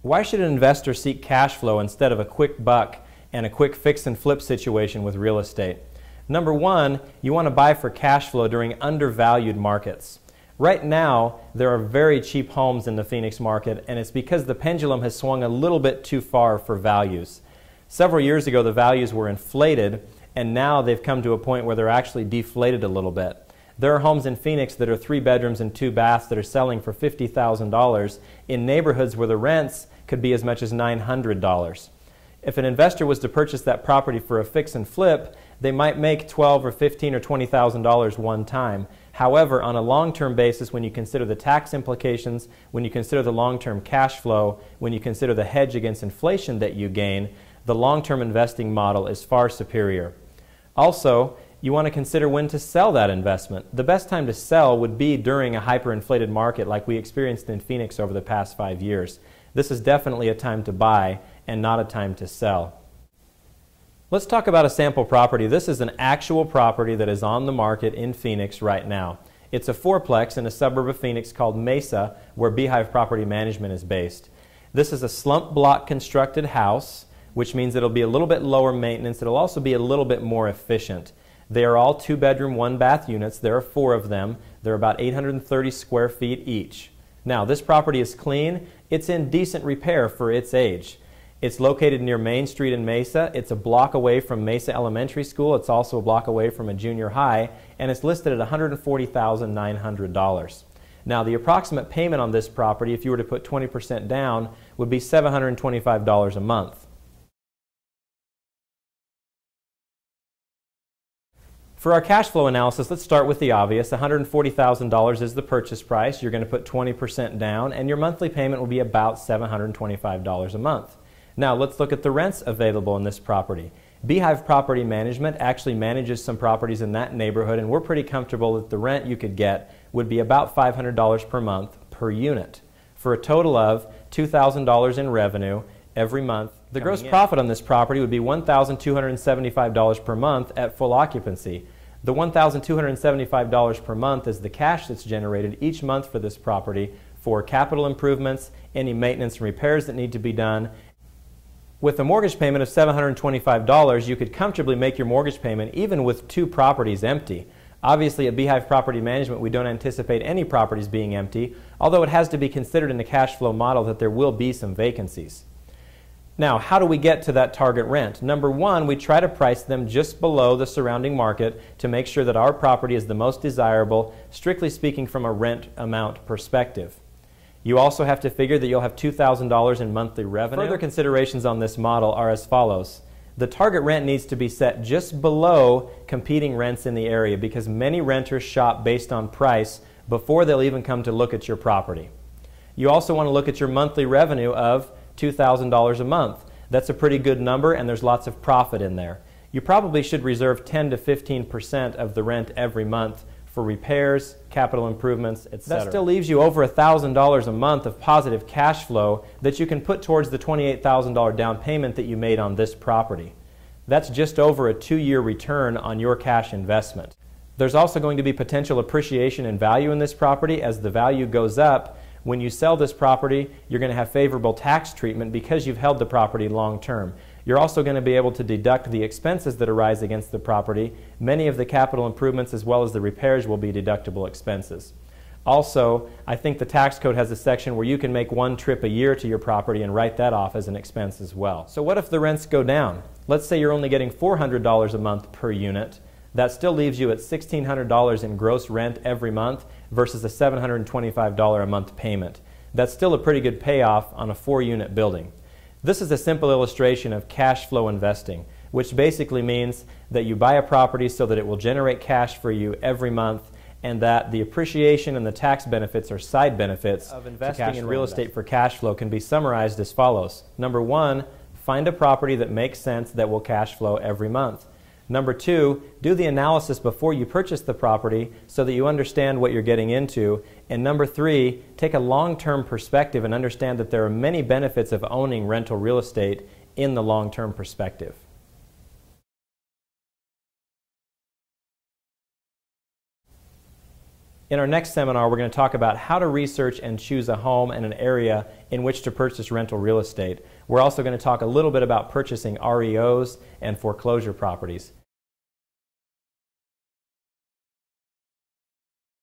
Why should an investor seek cash flow instead of a quick buck and a quick fix and flip situation with real estate? Number one, you want to buy for cash flow during undervalued markets. Right now, there are very cheap homes in the Phoenix market, and it's because the pendulum has swung a little bit too far for values. Several years ago, the values were inflated, and now they've come to a point where they're actually deflated a little bit. There are homes in Phoenix that are 3 bedrooms and 2 baths that are selling for $50,000 in neighborhoods where the rents could be as much as $900. If an investor was to purchase that property for a fix and flip, they might make $12,000 or $15,000 or $20,000 one time. However, on a long-term basis, when you consider the tax implications, when you consider the long-term cash flow, when you consider the hedge against inflation that you gain, the long-term investing model is far superior. Also, you want to consider when to sell that investment. The best time to sell would be during a hyperinflated market like we experienced in Phoenix over the past 5 years. This is definitely a time to buy and not a time to sell. Let's talk about a sample property. This is an actual property that is on the market in Phoenix right now. It's a fourplex in a suburb of Phoenix called Mesa, where Beehive Property Management is based. This is a slump block constructed house, which means it'll be a little bit lower maintenance. It'll also be a little bit more efficient. They are all 2-bedroom, 1-bath units. There are 4 of them. They're about 830 square feet each. Now, this property is clean. It's in decent repair for its age. It's located near Main Street in Mesa. It's a block away from Mesa Elementary School. It's also a block away from a junior high, and it's listed at $140,900. Now, the approximate payment on this property, if you were to put 20% down, would be $725 a month. For our cash flow analysis, let's start with the obvious. $140,000 is the purchase price. You're going to put 20% down, and your monthly payment will be about $725 a month. Now, let's look at the rents available in this property. Beehive Property Management actually manages some properties in that neighborhood, and we're pretty comfortable that the rent you could get would be about $500 per month per unit, for a total of $2,000 in revenue every month. The gross profit on this property would be $1,275 per month at full occupancy. The $1,275 per month is the cash that's generated each month for this property for capital improvements, any maintenance and repairs that need to be done. With a mortgage payment of $725, you could comfortably make your mortgage payment even with 2 properties empty. Obviously, at Beehive Property Management, we don't anticipate any properties being empty, although it has to be considered in the cash flow model that there will be some vacancies. Now, how do we get to that target rent? Number one, we try to price them just below the surrounding market to make sure that our property is the most desirable, strictly speaking from a rent amount perspective. You also have to figure that you'll have $2,000 in monthly revenue. Further considerations on this model are as follows. The target rent needs to be set just below competing rents in the area because many renters shop based on price before they'll even come to look at your property. You also want to look at your monthly revenue of $2,000 a month. That's a pretty good number, and there's lots of profit in there. You probably should reserve 10 to 15% of the rent every month for repairs, capital improvements, etc. That still leaves you over $1,000 a month of positive cash flow that you can put towards the $28,000 down payment that you made on this property. That's just over a 2-year return on your cash investment. There's also going to be potential appreciation in value in this property as the value goes up. When you sell this property, you're going to have favorable tax treatment because you've held the property long term. You're also going to be able to deduct the expenses that arise against the property. Many of the capital improvements as well as the repairs will be deductible expenses. Also, I think the tax code has a section where you can make 1 trip a year to your property and write that off as an expense as well. So what if the rents go down? Let's say you're only getting $400 a month per unit. That still leaves you at $1,600 in gross rent every month versus a $725 a month payment. That's still a pretty good payoff on a 4-unit building. This is a simple illustration of cash flow investing, which basically means that you buy a property so that it will generate cash for you every month, and that the appreciation and the tax benefits or side benefits of investing in real estate for cash flow can be summarized as follows. Number one, find a property that makes sense that will cash flow every month. Number two, do the analysis before you purchase the property so that you understand what you're getting into. And number three, take a long-term perspective and understand that there are many benefits of owning rental real estate in the long-term perspective. In our next seminar, we're going to talk about how to research and choose a home and an area in which to purchase rental real estate. We're also going to talk a little bit about purchasing REOs and foreclosure properties.